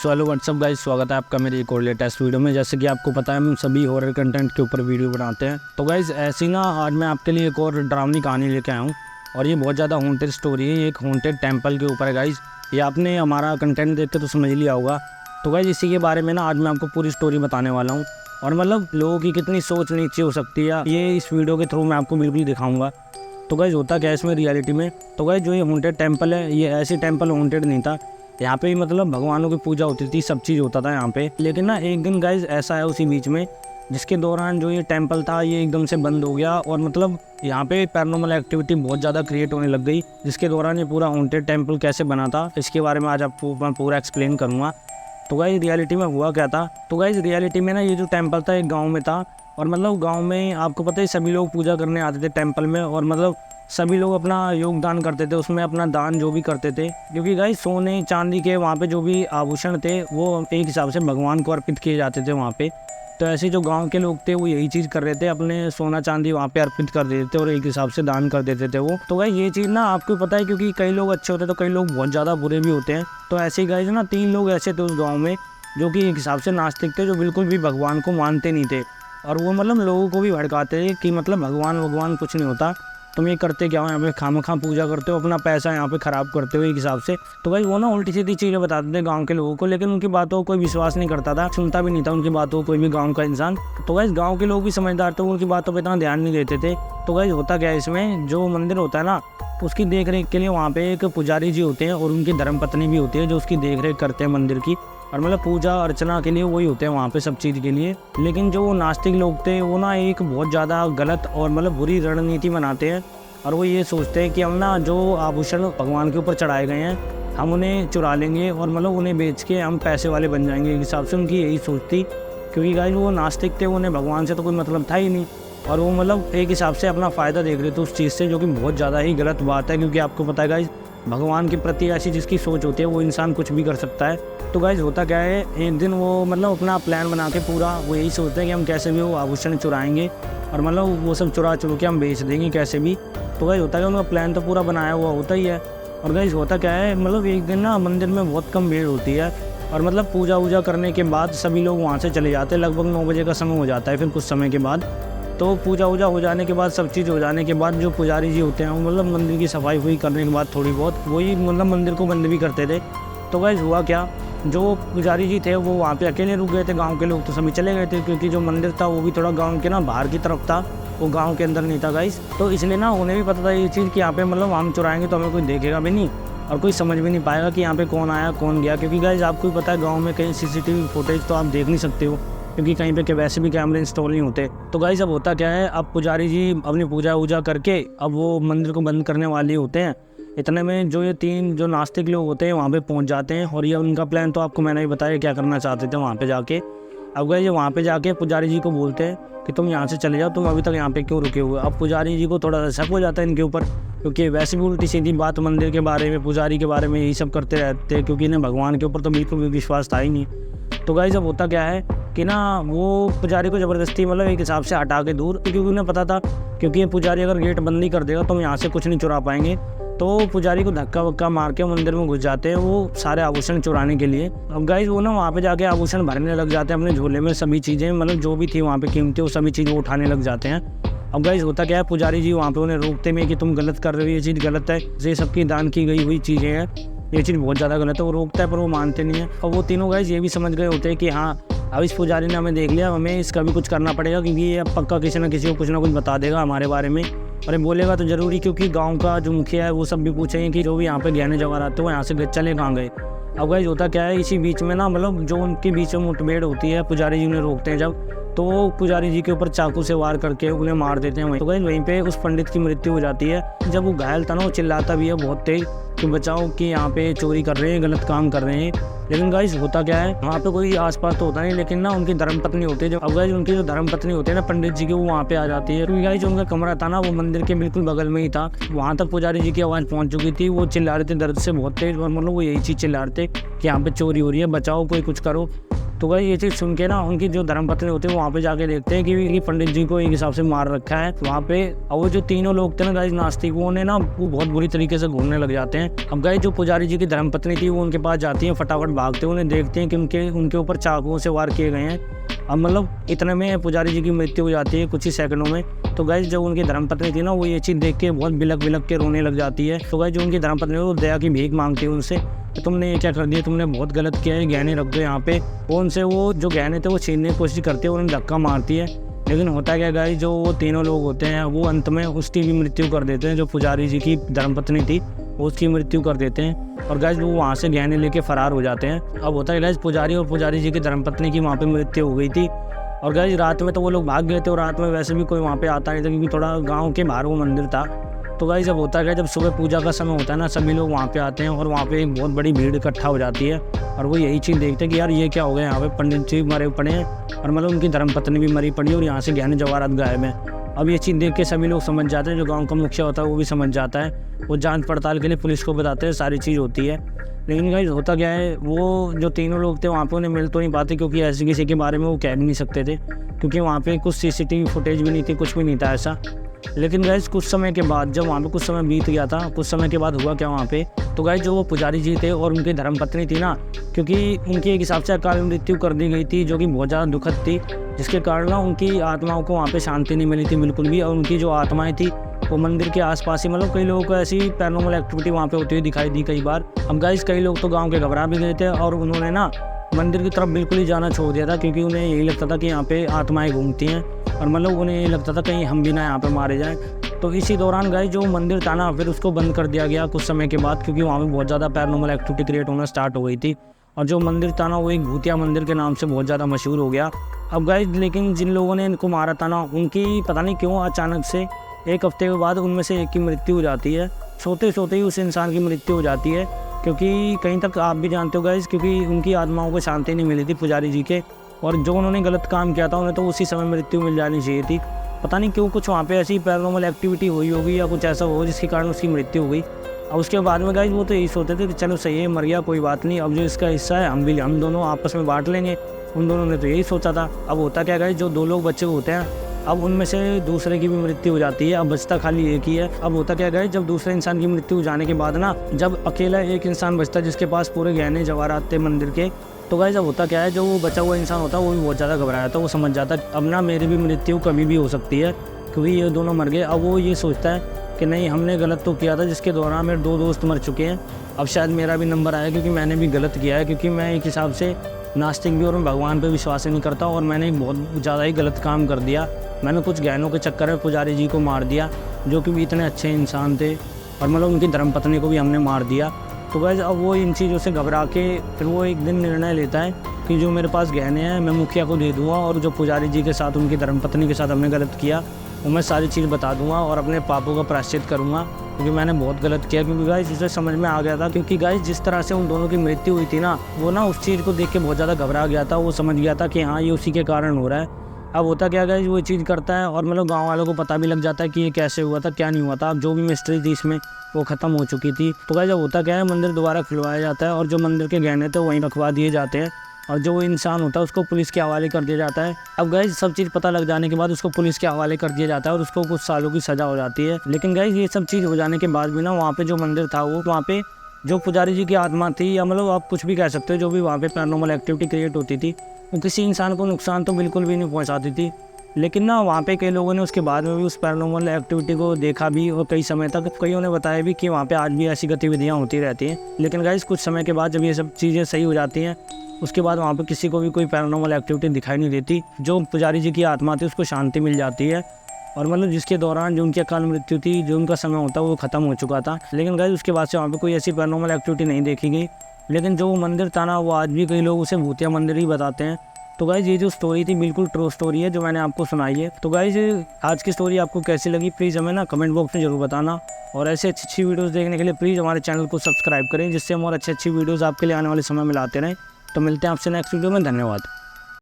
So hello what's up guys, स्वागत है आपका मेरी एक और लेटेस्ट वीडियो में। जैसे कि आपको पता है हम सभी हॉरर कंटेंट के ऊपर वीडियो बनाते हैं। तो गाइस ऐसी ना आज मैं आपके लिए एक और डरावनी कहानी लेके आया हूँ और ये बहुत ज़्यादा हॉन्टेड स्टोरी है। ये एक हॉन्टेड टेंपल के ऊपर है गाइस। ये आपने हमारा कंटेंट देख के तो समझ लिया होगा। तो गाइस इसी के बारे में ना आज मैं आपको पूरी स्टोरी बताने वाला हूँ और मतलब लोगों की कितनी सोच नीचे हो सकती है ये इस वीडियो के थ्रू मैं आपको बिल्कुल दिखाऊँगा। तो गाइस होता क्या है इसमें रियलिटी में। तो गाइस जो ये हॉन्टेड टेंपल है ये ऐसी टेंपल हॉन्टेड नहीं था। यहाँ पे मतलब भगवानों की पूजा होती थी, सब चीज़ होता था यहाँ पे। लेकिन ना एक दिन गाइस ऐसा है उसी बीच में जिसके दौरान जो ये टेंपल था ये एकदम से बंद हो गया और मतलब यहाँ पे पैरानॉर्मल एक्टिविटी बहुत ज़्यादा क्रिएट होने लग गई। जिसके दौरान ये पूरा हॉन्टेड टेंपल कैसे बना था इसके बारे में आज आपको मैं पूरा एक्सप्लेन करूँगा। तो गाइस रियलिटी में हुआ क्या था। तो गाइस रियलिटी में ना ये जो टेंपल था एक गाँव में था और मतलब गाँव में आपको पता है सभी लोग पूजा करने आते थे टेंपल में और मतलब सभी लोग अपना योगदान करते थे, उसमें अपना दान जो भी करते थे। क्योंकि गाइस सोने चांदी के वहाँ पे जो भी आभूषण थे वो एक हिसाब से भगवान को अर्पित किए जाते थे वहाँ पे। तो ऐसे जो गांव के लोग थे वो यही चीज़ कर रहे थे, अपने सोना चांदी वहाँ पे अर्पित कर देते थे और एक हिसाब से दान कर देते थे वो। तो गाइस ये चीज़ ना आपको पता है क्योंकि कई लोग अच्छे होते हैं तो कई लोग बहुत ज़्यादा बुरे भी होते हैं। तो ऐसे ही गाइस ना 3 लोग ऐसे थे उस गाँव में जो कि एक हिसाब से नास्तिक थे, जो बिल्कुल भी भगवान को मानते नहीं थे और वो मतलब लोगों को भी भड़काते थे कि मतलब भगवान कुछ नहीं होता, तुम ये करते क्या हो, यहाँ पे खामखा पूजा करते हो, अपना पैसा यहाँ पे ख़राब करते हो एक हिसाब से। तो भाई वो ना उल्टी सीधी चीज़ें बताते थे गांव के लोगों को, लेकिन उनकी बातों को कोई विश्वास नहीं करता था, सुनता भी नहीं था उनकी बातों को कोई भी गांव का इंसान। तो भाई गांव के लोग भी समझदार थे, उनकी बातों पे इतना ध्यान नहीं देते थे। तो भाई होता क्या है इसमें, जो मंदिर होता है ना उसकी देख रेख के लिए वहाँ पे एक पुजारी जी होते हैं और उनकी धर्मपत्नी भी होती है जो उसकी देख रेख करते हैं मंदिर की, और मतलब पूजा अर्चना के लिए वही होते हैं वहाँ पे सब चीज़ के लिए। लेकिन जो नास्तिक लोग थे वो ना एक बहुत ज़्यादा गलत और मतलब बुरी रणनीति बनाते हैं और वो ये सोचते हैं कि हम ना जो आभूषण भगवान के ऊपर चढ़ाए गए हैं हम उन्हें चुरा लेंगे और मतलब उन्हें बेच के हम पैसे वाले बन जाएंगे। एक हिसाब से उनकी यही सोच थी, क्योंकि गाइस वो नास्तिक थे, उन्हें भगवान से तो कोई मतलब था ही नहीं और वो मतलब एक हिसाब से अपना फ़ायदा देख रहे थे उस चीज़ से, जो कि बहुत ज़्यादा ही गलत बात है। क्योंकि आपको पता है गाइस भगवान के प्रति ऐसी जिसकी सोच होती है वो इंसान कुछ भी कर सकता है। तो गाइस होता क्या है, एक दिन वो मतलब अपना प्लान बना के पूरा वो यही सोचते हैं कि हम कैसे भी वो आभूषण चुराएंगे और मतलब वो सब चुरा के हम बेच देंगे कैसे भी। तो गाइस होता है उनका प्लान तो पूरा बनाया हुआ होता ही है। और गाइस होता क्या है, मतलब एक दिन ना मंदिर में बहुत कम भीड़ होती है और मतलब पूजा वूजा करने के बाद सभी लोग वहाँ से चले जाते हैं। लगभग 9 बजे का समय हो जाता है फिर कुछ समय के बाद। तो पूजा वूजा हो जाने के बाद सब चीज़ हो जाने के बाद जो पुजारी जी होते हैं वो मतलब मंदिर की सफाई हुई करने के बाद थोड़ी बहुत वही मतलब मंदिर को बंद भी करते थे। तो गाइस हुआ क्या, जो पुजारी जी थे वो वहाँ पे अकेले रुक गए थे, गांव के लोग तो सभी चले गए थे क्योंकि जो मंदिर था वो भी थोड़ा गांव के ना बाहर की तरफ था, वो गांव के अंदर नहीं था गाइस। तो इसलिए ना उन्हें भी पता था ये चीज़ कि यहाँ पे मतलब हम चुराएंगे तो हमें कोई देखेगा भी नहीं और कोई समझ भी नहीं पाएगा कि यहाँ पे कौन आया कौन गया। क्योंकि गाइस आपको भी पता है गाँव में कहीं CCTV फुटेज तो आप देख नहीं सकते हो क्योंकि कहीं पे वैसे भी कैमरे इंस्टॉल नहीं होते। तो गाइस अब होता क्या है, अब पुजारी जी अपनी पूजा वूजा करके अब वो मंदिर को बंद करने वाले होते हैं। इतने में जो ये 3 जो नास्तिक लोग होते हैं वहाँ पे पहुँच जाते हैं और ये उनका प्लान तो आपको मैंने ही बताया क्या करना चाहते थे वहाँ पे जाके। अब गए ये वहाँ पे जाके पुजारी जी को बोलते हैं कि तुम यहाँ से चले जाओ, तुम अभी तक यहाँ पे क्यों रुके हुए। अब पुजारी जी को थोड़ा सा शक हो जाता है इनके ऊपर, क्योंकि वैसे भी उल्टी सीधी बात मंदिर के बारे में पुजारी के बारे में यही सब करते रहते हैं, क्योंकि इन्हें भगवान के ऊपर तो बिल्कुल भी विश्वास था ही नहीं। तो गाइस अब होता क्या है कि ना वो पुजारी को ज़बरदस्ती मतलब एक हिसाब से हटा के दूर, क्योंकि उन्हें पता था क्योंकि ये पुजारी अगर गेट बंद नहीं कर देगा तो हम यहाँ से कुछ नहीं चुरा पाएंगे। तो पुजारी को धक्का वक्का मार के मंदिर में घुस जाते हैं वो सारे आभूषण चुराने के लिए। अब गाइस वो ना वहाँ पे जाके आभूषण भरने लग जाते हैं अपने झोले में, सभी चीज़ें मतलब जो भी थी वहाँ पे कीमती वो सभी चीज़ वो उठाने लग जाते हैं। अब गाइस होता क्या है, पुजारी जी वहाँ पे उन्हें रोकते में कि तुम गलत कर रहे हो, ये चीज़ गलत है, ये सबकी दान की गई हुई चीज़ें हैं, ये चीज़ बहुत ज़्यादा गलत है। वो रोकता है पर वो मानते नहीं है। और वो तीनों गाइस ये भी समझ गए होते हैं कि हाँ अब इस पुजारी ने हमें देख लिया, हमें इसका भी कुछ करना पड़ेगा क्योंकि ये अब पक्का किसी न किसी को कुछ ना कुछ बता देगा हमारे बारे में। और ये बोलेगा तो ज़रूरी, क्योंकि गांव का जो मुखिया है वो सब भी पूछेंगे कि जो भी यहाँ पे गहने जवाहरात थे वो यहाँ से चले कहाँ गए। अब गाइस होता क्या है, इसी बीच में ना मतलब जो उनके बीच में मुठभेड़ होती है, पुजारी जी उन्हें रोकते हैं जब, तो वो पुजारी जी के ऊपर चाकू से वार करके उन्हें मार देते हैं। तो गाइस वहीं पे उस पंडित की मृत्यु हो जाती है। जब वो घायल था ना वो चिल्लाता भी है बहुत तेज कि बचाओ कि यहाँ पे चोरी कर रहे हैं, गलत काम कर रहे हैं। लेकिन गाइस होता क्या है, वहाँ पे कोई आसपास तो होता नहीं, लेकिन ना उनकी धर्मपत्नी होती है। अब गाइस उनकी जो धर्मपत्नी होती है ना पंडित जी की, वो वहाँ पे आ जाती है। क्योंकि गाइस जो उनका कमरा था ना वो मंदिर के बिल्कुल बगल में ही था, वहाँ तक पुजारी जी की आवाज़ पहुँच चुकी थी। वो चिल्ला रहे थे दर्द से बहुत तेज और मतलब वो यही चीज़ चिल्ला रहे थे कि यहाँ पे चोरी हो रही है, बचाओ कोई कुछ करो। तो गाइस ये चीज़ सुन के ना उनकी जो धर्मपत्नी होती है वहाँ पे जाके देखते हैं कि पंडित जी को एक हिसाब से मार रखा है वहाँ पे। और वो जो तीनों लोग थे ना गाइस नास्तिक, वो ने ना वो बहुत बुरी तरीके से घूमने लग जाते हैं। अब गाइस जो पुजारी जी की धर्मपत्नी थी वो उनके पास जाती है, फटाफट भागते हैं, उन्हें देखते हैं कि उनके ऊपर चाकुओं से वार किए गए हैं। अब मतलब इतने में पुजारी जी की मृत्यु हो जाती है कुछ ही सेकंडों में। तो गाइस जो उनकी धर्मपत्नी थी ना वो ये चीज़ देख के बहुत बिलक के रोने लग जाती है। तो गाइस जो उनकी धर्मपत्नी वो दया की भीख मांगती है उनसे, तो तुमने ये क्या कर दिया, तुमने बहुत गलत किया है, गहने रख दो यहाँ पे। वो उनसे वो जो गहने थे वो छीनने की कोशिश करती है, उन्हें धक्का मारती है। लेकिन होता क्या गाइस, जो वो तीनों लोग होते हैं वो अंत में उसकी भी मृत्यु कर देते हैं। जो पुजारी जी की धर्मपत्नी थी उसकी मृत्यु कर देते हैं और गाइस वो वहाँ से गहने लेके फरार हो जाते हैं। अब होता है गाइस पुजारी और पुजारी जी की धर्मपत्नी की वहाँ पे मृत्यु हो गई थी। और गाइस रात में तो वो लोग भाग गए थे और रात में वैसे भी कोई वहाँ पे आता नहीं था क्योंकि थोड़ा गाँव के बाहर वो मंदिर था। तो गाइस जब होता है जब सुबह पूजा का समय होता है ना, सभी लोग वहाँ पे आते हैं और वहाँ पे एक बहुत बड़ी भीड़ इकट्ठा हो जाती है और वो यही चीज़ देखते हैं कि यार ये क्या हो गया, यहाँ पे पंडित जी मरे पड़े हैं और मतलब उनकी धर्मपत्नी भी मरी पड़ी है और यहाँ से गहने जवाहरात गायब हैं। अब ये चीज़ देख के सभी लोग समझ जाते हैं, जो गाँव का मुखिया होता है वो भी समझ जाता है, वो जांच पड़ताल के लिए पुलिस को बताते हैं, सारी चीज़ होती है। लेकिन गाइस होता क्या है, वो जो तीनों लोग थे वहाँ पे उन्हें मिल तो नहीं पाते क्योंकि ऐसे किसी के बारे में वो कह भी नहीं सकते थे क्योंकि वहाँ पे कुछ CCTV फुटेज भी नहीं थी, कुछ भी नहीं था ऐसा। लेकिन गाइस कुछ समय के बाद जब वहाँ पे कुछ समय बीत गया था, कुछ समय के बाद हुआ क्या वहाँ पे, तो गाइस जो वो पुजारी जी थे और उनकी धर्मपत्नी थी ना, क्योंकि उनकी एक हिसाब से अकाल मृत्यु कर दी गई थी जो कि बहुत ज़्यादा दुखद थी, जिसके कारण ना उनकी आत्माओं को वहाँ पे शांति नहीं मिली थी बिल्कुल भी। और उनकी जो आत्माएं थी वो मंदिर के आसपास ही, मतलब कई लोगों को ऐसी पैरानॉर्मल एक्टिविटी वहाँ पे होती हुई दिखाई दी कई बार। अब गाइस कई लोग तो गाँव के घबरा भी गए थे और उन्होंने ना मंदिर की तरफ बिल्कुल ही जाना छोड़ दिया था क्योंकि उन्हें यही लगता था कि यहाँ पे आत्माएं घूमती हैं और मतलब उन्हें यही लगता था कहीं हम भी ना यहाँ पे मारे जाएं। तो इसी दौरान गाइस जो मंदिर था ना फिर उसको बंद कर दिया गया कुछ समय के बाद क्योंकि वहाँ पे बहुत ज़्यादा पैरानॉर्मल एक्टिविटी क्रिएट होना स्टार्ट हो गई थी और जो मंदिर था ना वो एक भूतिया मंदिर के नाम से बहुत ज़्यादा मशहूर हो गया। अब गाइस लेकिन जिन लोगों ने इनको मारा था ना उनकी पता नहीं क्यों अचानक से एक हफ्ते के बाद उनमें से एक की मृत्यु हो जाती है, सोते सोते ही उस इंसान की मृत्यु हो जाती है। क्योंकि कहीं तक आप भी जानते हो गाइस, क्योंकि उनकी आत्माओं को शांति नहीं मिली थी पुजारी जी के और जो उन्होंने गलत काम किया था उन्हें तो उसी समय मृत्यु मिल जानी चाहिए थी। पता नहीं क्यों कुछ वहाँ पे ऐसी पैरानॉर्मल एक्टिविटी हुई होगी या कुछ ऐसा हो जिसके कारण उसकी मृत्यु हो गई। और उसके बाद में गाइस वो तो यही सोचते थे कि चलो सही है, मर गया कोई बात नहीं, अब जो इसका हिस्सा है हम दोनों आपस में बांट लेंगे। उन दोनों ने तो यही सोचा था। अब होता क्या गाइस, जो दो लोग बच्चे होते हैं अब उनमें से दूसरे की भी मृत्यु हो जाती है, अब बचता खाली एक ही है। अब होता क्या गाइस, जब दूसरे इंसान की मृत्यु हो जाने के बाद ना जब अकेला एक इंसान बचता है जिसके पास पूरे गहने जवाहरात थे मंदिर के, तो गाइस अब होता क्या है, जो वो बचा हुआ इंसान होता है वो भी बहुत ज़्यादा घबराया था। वो समझ जाता है अब ना मेरी भी मृत्यु कभी भी हो सकती है क्योंकि ये दोनों मर गए। अब वो ये सोचता है कि नहीं हमने गलत तो किया था जिसके दौरान मेरे दो दोस्त मर चुके हैं, अब शायद मेरा भी नंबर आया क्योंकि मैंने भी गलत किया है, क्योंकि मैं एक हिसाब से नास्तिक भी और मैं भगवान पे विश्वास नहीं करता और मैंने एक बहुत ज़्यादा ही गलत काम कर दिया। मैंने कुछ गहनों के चक्कर में पुजारी जी को मार दिया जो कि भी इतने अच्छे इंसान थे और मतलब उनकी धर्मपत्नी को भी हमने मार दिया। तो गाइस अब वो इन चीज़ों से घबरा के फिर वो एक दिन निर्णय लेता है कि जो मेरे पास गहने हैं मैं मुखिया को दे दूँगा और जो पुजारी जी के साथ उनकी धर्मपत्नी के साथ हमने गलत किया वो मैं सारी चीज़ बता दूंगा और अपने पापों का प्रायश्चित करूंगा क्योंकि मैंने बहुत गलत किया। क्योंकि गाइस उसे समझ में आ गया था, क्योंकि गाइस जिस तरह से उन दोनों की मृत्यु हुई थी ना वो ना उस चीज़ को देख के बहुत ज़्यादा घबरा गया था। वो समझ गया था कि हाँ ये उसी के कारण हो रहा है। अब होता क्या गाइस, वो चीज़ करता है और मतलब गाँव वालों को पता भी लग जाता है कि ये कैसे हुआ था क्या नहीं हुआ था। अब जो भी मिस्ट्री थी इसमें वो ख़त्म हो चुकी थी। तो गाइस अब होता क्या है, मंदिर दोबारा खुलवाया जाता है और जो मंदिर के गहने थे वहीं रखवा दिए जाते हैं और जो वो इंसान होता है उसको पुलिस के हवाले कर दिया जाता है। अब गाइस सब चीज़ पता लग जाने के बाद उसको पुलिस के हवाले कर दिया जाता है और उसको कुछ सालों की सज़ा हो जाती है। लेकिन गाइस ये सब चीज़ हो जाने के बाद भी ना वहाँ पे जो मंदिर था वो वहाँ पे जो पुजारी जी की आत्मा थी या मतलब आप कुछ भी कह सकते हो, जो भी वहाँ पे पैरानॉर्मल एक्टिविटी क्रिएट होती थी वो किसी इंसान को नुकसान तो बिल्कुल भी नहीं पहुँचाती थी। लेकिन ना वहाँ पे कई लोगों ने उसके बाद में भी उस पैरानॉर्मल एक्टिविटी को देखा भी और कई समय तक कईयों ने बताया भी कि वहाँ पे आज भी ऐसी गतिविधियाँ होती रहती हैं। लेकिन गाइस कुछ समय के बाद जब ये सब चीज़ें सही हो जाती हैं उसके बाद वहाँ पे किसी को भी कोई पैरानॉर्मल एक्टिविटी दिखाई नहीं देती। जो पुजारी जी की आत्मा थी उसको शांति मिल जाती है और मतलब जिसके दौरान जो उनकी अकाल मृत्यु थी, जो उनका समय होता वो ख़त्म हो चुका था। लेकिन गाइस उसके बाद से वहाँ पे कोई ऐसी पैरानॉर्मल एक्टिविटी नहीं देखी गई। लेकिन जो वो मंदिर था ना वो आज भी कई लोग उसे भूतिया मंदिर ही बताते हैं। तो गाइस ये जो स्टोरी थी बिल्कुल ट्रू स्टोरी है जो मैंने आपको सुनाई है। तो गाइस आज की स्टोरी आपको कैसी लगी प्लीज़ हमें ना कमेंट बॉक्स में ज़रूर बताना और ऐसे अच्छी वीडियोस देखने के लिए प्लीज़ हमारे चैनल को सब्सक्राइब करें जिससे हम और अच्छी वीडियोस आपके लिए आने वाले समय में लाते रहें। तो मिलते हैं आपसे नेक्स्ट वीडियो में, धन्यवाद।